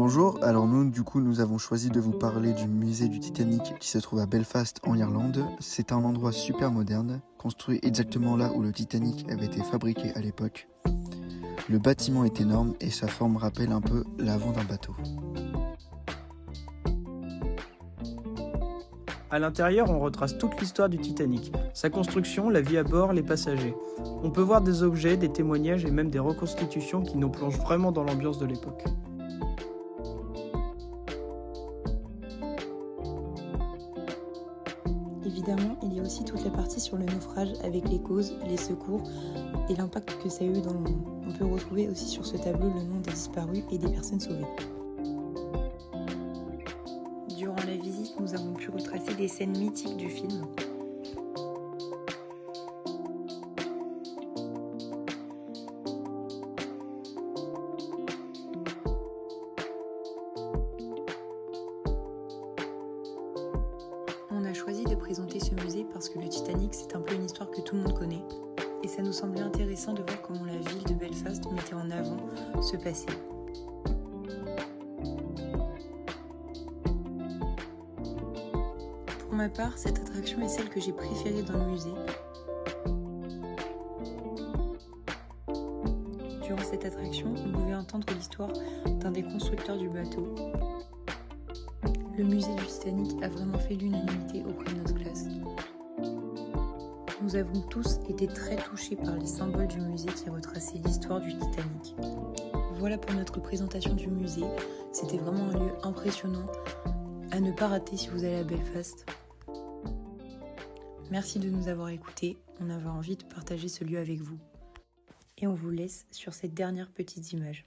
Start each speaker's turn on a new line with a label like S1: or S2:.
S1: Bonjour, alors nous avons choisi de vous parler du musée du Titanic qui se trouve à Belfast en Irlande. C'est un endroit super moderne, construit exactement là où le Titanic avait été fabriqué à l'époque. Le bâtiment est énorme et sa forme rappelle un peu l'avant d'un bateau.
S2: À l'intérieur, on retrace toute l'histoire du Titanic, sa construction, la vie à bord, les passagers. On peut voir des objets, des témoignages et même des reconstitutions qui nous plongent vraiment dans l'ambiance de l'époque.
S3: Évidemment, il y a aussi toute la partie sur le naufrage avec les causes, les secours et l'impact que ça a eu dans le monde. On peut retrouver aussi sur ce tableau le nom des disparus et des personnes sauvées. Durant la visite, nous avons pu retracer des scènes mythiques du film. On a choisi de présenter ce musée parce que le Titanic, c'est un peu une histoire que tout le monde connaît. Et ça nous semblait intéressant de voir comment la ville de Belfast mettait en avant ce passé. Pour ma part, cette attraction est celle que j'ai préférée dans le musée. Durant cette attraction, on pouvait entendre l'histoire d'un des constructeurs du bateau. Le musée du Titanic a vraiment fait l'unanimité auprès de notre classe. Nous avons tous été très touchés par les symboles du musée qui retraçaient l'histoire du Titanic. Voilà pour notre présentation du musée. C'était vraiment un lieu impressionnant à ne pas rater si vous allez à Belfast. Merci de nous avoir écoutés. On avait envie de partager ce lieu avec vous. Et on vous laisse sur cette dernière petite image.